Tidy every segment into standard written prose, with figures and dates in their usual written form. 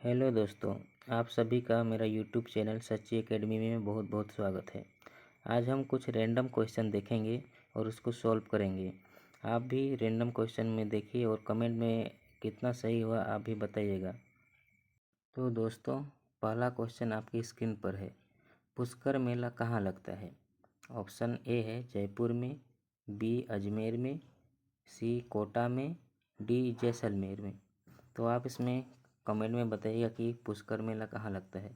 Hello दोस्तों, आप सभी का मेरा यूट्यूब चैनल सच्ची एकेडमी में बहुत बहुत स्वागत है। आज हम कुछ रैंडम क्वेश्चन देखेंगे और उसको सॉल्व करेंगे। आप भी रैंडम क्वेश्चन में देखिए और कमेंट में कितना सही हुआ आप भी बताइएगा। तो दोस्तों, पहला क्वेश्चन आपकी स्क्रीन पर है। पुष्कर मेला कहाँ लगता है? ऑप्शन ए है जयपुर में, बी अजमेर में, सी कोटा में, डी जैसलमेर में। तो आप इसमें कमेंट में बताइएगा कि पुष्कर मेला कहाँ लगता है।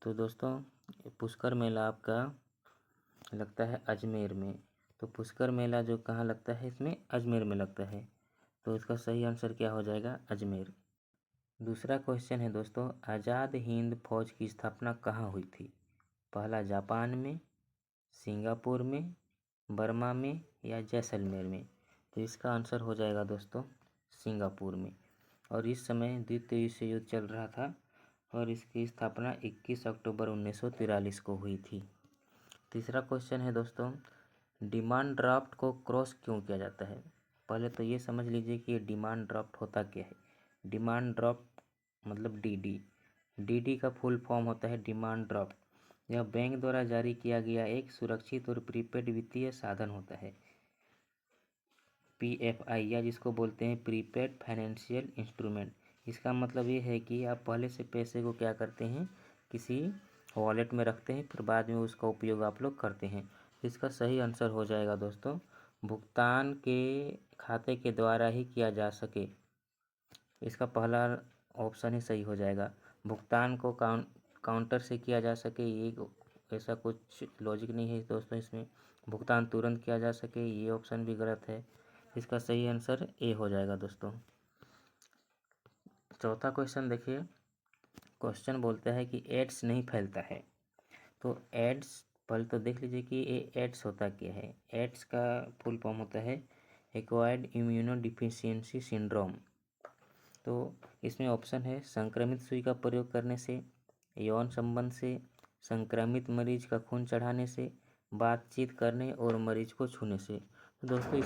तो दोस्तों, पुष्कर मेला आपका लगता है अजमेर में। तो पुष्कर मेला जो कहाँ लगता है, इसमें अजमेर में लगता है। तो इसका सही आंसर क्या हो जाएगा? अजमेर। दूसरा क्वेश्चन है दोस्तों, आज़ाद हिंद फौज की स्थापना कहाँ हुई थी? पहला जापान में, सिंगापुर में, बर्मा में या जैसलमेर में। तो इसका आंसर हो जाएगा दोस्तों सिंगापुर में। और इस समय द्वितीय विश्व युद्ध चल रहा था और इसकी स्थापना 21 अक्टूबर 1943 को हुई थी। तीसरा क्वेश्चन है दोस्तों, डिमांड ड्राफ्ट को क्रॉस क्यों किया जाता है? पहले तो ये समझ लीजिए कि डिमांड ड्राफ्ट होता क्या है। डिमांड ड्राफ्ट मतलब डीडी का फुल फॉर्म होता है डिमांड ड्राफ्ट। यह बैंक द्वारा जारी किया गया एक सुरक्षित और प्रीपेड वित्तीय साधन होता है। पीएफआई या जिसको बोलते हैं प्रीपेड फाइनेंशियल इंस्ट्रूमेंट। इसका मतलब ये है कि आप पहले से पैसे को क्या करते हैं, किसी वॉलेट में रखते हैं, फिर बाद में उसका उपयोग आप लोग करते हैं। इसका सही आंसर हो जाएगा दोस्तों भुगतान के खाते के द्वारा ही किया जा सके। इसका पहला ऑप्शन ही सही हो जाएगा। भुगतान को काउंटर से किया जा सके, ये ऐसा कुछ लॉजिक नहीं है दोस्तों इसमें। भुगतान तुरंत किया जा सके, ये ऑप्शन भी गलत है। इसका सही आंसर ए हो जाएगा दोस्तों। चौथा क्वेश्चन देखिए, क्वेश्चन बोलता है कि एड्स नहीं फैलता है। तो एड्स पहले तो देख लीजिए कि ये एड्स होता क्या है। एड्स का फुल फॉर्म होता है एक्वायर्ड इम्यूनो डिफिशियंसी सिंड्रोम। तो इसमें ऑप्शन है संक्रमित सुई का प्रयोग करने से, यौन संबंध से, संक्रमित मरीज का खून चढ़ाने से, बातचीत करने और मरीज को छूने से। तो दोस्तों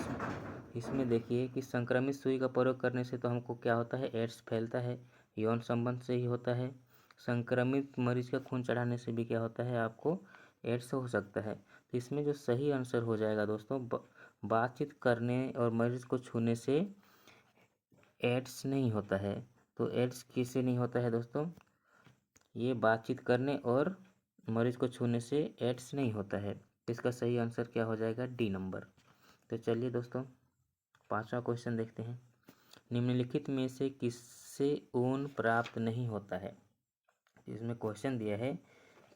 इसमें देखिए कि संक्रमित सुई का प्रयोग करने से तो हमको क्या होता है, एड्स फैलता है। यौन संबंध से ही होता है। संक्रमित मरीज का खून चढ़ाने से भी क्या होता है, आपको एड्स हो सकता है। तो इसमें जो सही आंसर हो जाएगा दोस्तों बातचीत करने और मरीज को छूने से एड्स नहीं होता है। तो एड्स किससे नहीं होता है दोस्तों? ये बातचीत करने और मरीज को छूने से एड्स नहीं होता है। इसका सही आंसर क्या हो जाएगा? D number. तो चलिए दोस्तों, पांचवा क्वेश्चन देखते हैं। निम्नलिखित में से किससे ऊन प्राप्त नहीं होता है? इसमें क्वेश्चन दिया है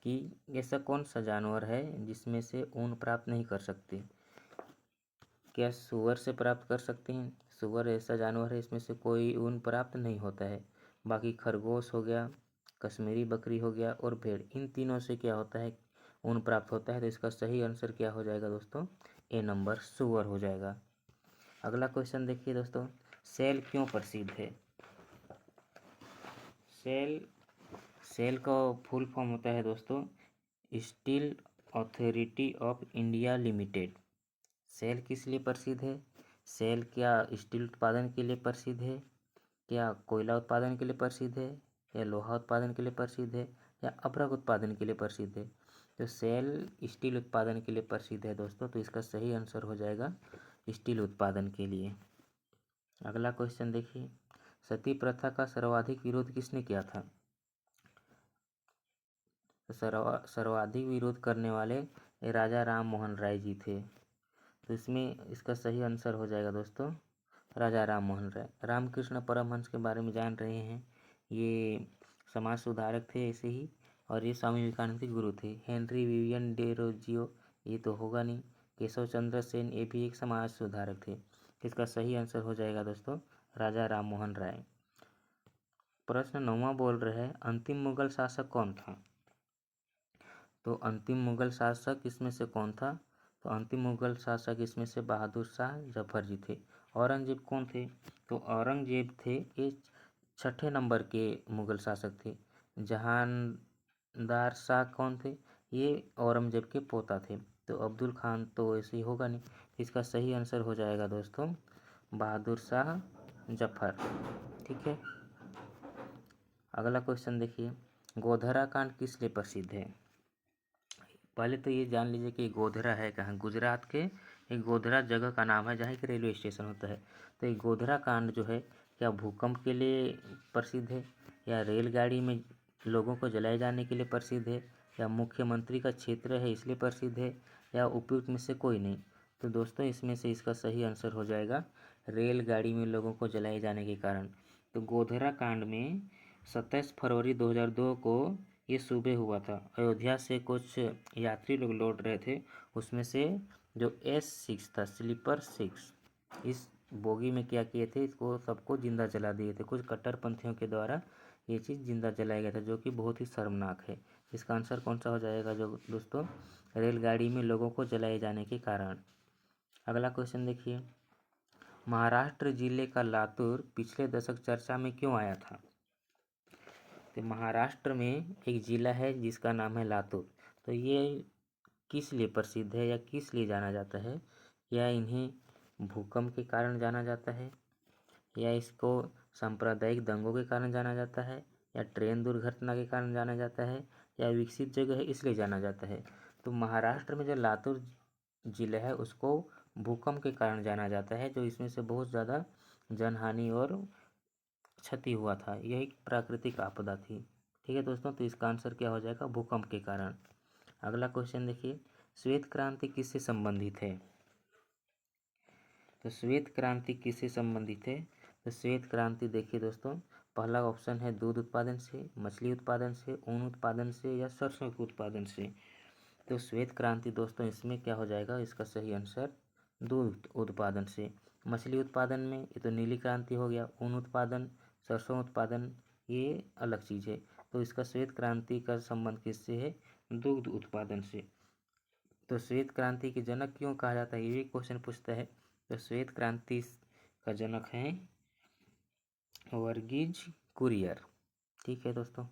कि ऐसा कौन सा जानवर है जिसमें से ऊन प्राप्त नहीं कर सकते। क्या सुअर से प्राप्त कर सकते हैं? सुअर ऐसा जानवर है इसमें से कोई ऊन प्राप्त नहीं होता है। बाकी खरगोश हो गया, कश्मीरी बकरी हो गया और भेड़, इन तीनों से क्या होता है, ऊन प्राप्त होता है। तो इसका सही आंसर क्या हो जाएगा दोस्तों? ए नंबर, सुअर हो जाएगा। अगला क्वेश्चन देखिए दोस्तों, सेल क्यों प्रसिद्ध है? सेल का फुल फॉर्म होता है दोस्तों Steel Authority of India Limited. SAIL किस लिए प्रसिद्ध है? सेल क्या स्टील उत्पादन के लिए प्रसिद्ध है, क्या कोयला उत्पादन के लिए प्रसिद्ध है, या लोहा उत्पादन के लिए प्रसिद्ध है, या अभ्रक उत्पादन के लिए प्रसिद्ध है? तो सेल स्टील उत्पादन के लिए प्रसिद्ध है दोस्तों। तो इसका सही आंसर हो जाएगा स्टील उत्पादन के लिए। अगला क्वेश्चन देखिए, सती प्रथा का सर्वाधिक विरोध किसने किया था? तो सर्वाधिक विरोध करने वाले राजा राम मोहन राय जी थे। तो इसमें इसका सही आंसर हो जाएगा दोस्तों राजा राम मोहन राय। रामकृष्ण परमहंस के बारे में जान रहे हैं, ये समाज सुधारक थे ऐसे ही, और ये स्वामी विवेकानंद के गुरु थे। हेनरी विवियन डेरोजियो, ये तो होगा नहीं। केशव चंद्र सेन, ये भी एक समाज सुधारक थे। इसका सही आंसर हो जाएगा दोस्तों राजा राम मोहन राय। प्रश्न 9वां बोल रहे हैं, अंतिम मुगल शासक कौन था? तो अंतिम मुगल शासक इसमें से कौन था? तो अंतिम मुगल शासक इसमें से बहादुर शाह जफर जी थे। औरंगजेब कौन थे? तो औरंगजेब थे ये 6ठे नंबर के मुगल शासक थे। जहानदार शाह कौन थे? ये औरंगजेब के पोता थे। तो अब्दुल खान तो ऐसे ही होगा नहीं। इसका सही आंसर हो जाएगा दोस्तों बहादुर शाह जफर। ठीक है। अगला क्वेश्चन देखिए, गोधरा कांड किस लिए प्रसिद्ध है? पहले तो ये जान लीजिए कि गोधरा है कहाँ। गुजरात के एक गोधरा जगह का नाम है जहाँ एक रेलवे स्टेशन होता है। तो ये गोधरा कांड जो है क्या भूकंप के लिए प्रसिद्ध है, या रेलगाड़ी में लोगों को जलाए जाने के लिए प्रसिद्ध है, या मुख्यमंत्री का क्षेत्र है इसलिए प्रसिद्ध है, या उपयुक्त में से कोई नहीं? तो दोस्तों इसमें से इसका सही आंसर हो जाएगा रेलगाड़ी में लोगों को जलाए जाने के कारण। तो गोधरा कांड में 27 फरवरी 2002 को ये सुबह हुआ था। अयोध्या से कुछ यात्री लोग लौट रहे थे, उसमें से जो S6 था, स्लीपर 6, इस बोगी में क्या किए थे, इसको सबको जिंदा जला दिए थे। कुछ कट्टरपंथियों के द्वारा ये चीज़ जिंदा जलाया गया था, जो कि बहुत ही शर्मनाक है। इसका आंसर कौन सा हो जाएगा जो दोस्तों? रेलगाड़ी में लोगों को जलाए जाने के कारण। अगला क्वेश्चन देखिए, महाराष्ट्र जिले का लातूर पिछले दशक चर्चा में क्यों आया था? तो महाराष्ट्र में एक ज़िला है जिसका नाम है लातूर। तो ये किस लिए प्रसिद्ध है या किस लिए जाना जाता है? या इन्हें भूकंप के कारण जाना जाता है, या इसको सांप्रदायिक दंगों के कारण जाना जाता है, या ट्रेन दुर्घटना के कारण जाना जाता है, या विकसित जगह है इसलिए जाना जाता है? तो महाराष्ट्र में जो लातूर जिला है उसको भूकंप के कारण जाना जाता है, जो इसमें से बहुत ज़्यादा जनहानि और क्षति हुआ था। यह एक प्राकृतिक आपदा थी। ठीक है दोस्तों, तो इसका आंसर क्या हो जाएगा? भूकंप के कारण। अगला क्वेश्चन देखिए, श्वेत क्रांति किससे संबंधित है? तो श्वेत क्रांति किससे संबंधित है? तो श्वेत क्रांति देखिए दोस्तों, पहला ऑप्शन है दूध उत्पादन से, मछली उत्पादन से, ऊन उत्पादन से, या सरसों के उत्पादन से। तो श्वेत क्रांति दोस्तों इसमें क्या हो जाएगा? इसका सही आंसर दूध उत्पादन से। मछली उत्पादन में ये तो नीली क्रांति हो गया। ऊन उत्पादन, सरसों उत्पादन ये अलग चीज़ है। तो इसका श्वेत क्रांति का संबंध किससे है? दुग्ध उत्पादन से। तो श्वेत क्रांति के जनक क्यों कहा जाता है, ये भी क्वेश्चन पूछता है। तो श्वेत क्रांति का जनक है वर्गीज कुरियन। ठीक है दोस्तों,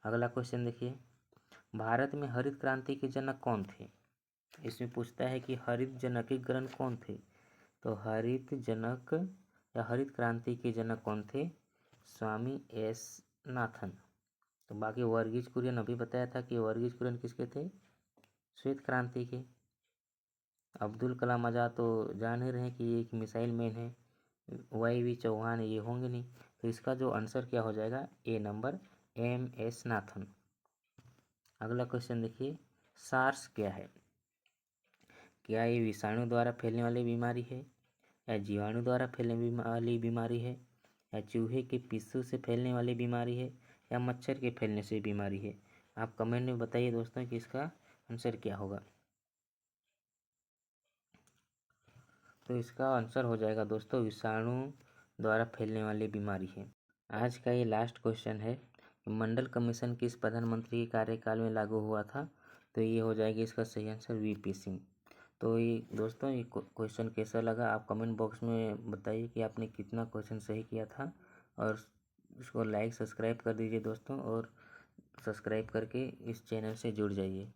अगला क्वेश्चन देखिए, भारत में हरित क्रांति के जनक कौन थे? इसमें पूछता है कि हरित जनक के ग्रंथ कौन थे? तो हरित जनक या हरित क्रांति के जनक कौन थे? स्वामी एस नाथन। तो बाकी वर्गीज कुरियन अभी बताया था कि वर्गीज कुरियन किसके थे? श्वेत क्रांति के। अब्दुल कलाम आज़ाद तो जान ही रहे हैं कि ये एक मिसाइल मैन है। YV चौहान ये होंगे नहीं। तो इसका जो आंसर क्या हो जाएगा? ए नंबर, MS नाथन। अगला क्वेश्चन देखिए, सार्स क्या है? क्या ये विषाणु द्वारा फैलने वाली बीमारी है, या जीवाणु द्वारा फैलने वाली बीमारी है, या चूहे के पिस्सू से फैलने वाली बीमारी है, या मच्छर के फैलने से बीमारी है? आप कमेंट में बताइए दोस्तों कि इसका आंसर क्या होगा। तो इसका आंसर हो जाएगा दोस्तों विषाणु द्वारा फैलने वाली बीमारी है। आज का ये लास्ट क्वेश्चन है, मंडल कमीशन किस प्रधानमंत्री के कार्यकाल में लागू हुआ था? तो ये हो जाएगा इसका सही आंसर VP सिंह। तो ये दोस्तों ये क्वेश्चन कैसा लगा आप कमेंट बॉक्स में बताइए कि आपने कितना क्वेश्चन सही किया था, और इसको लाइक सब्सक्राइब कर दीजिए दोस्तों, और सब्सक्राइब करके इस चैनल से जुड़ जाइए।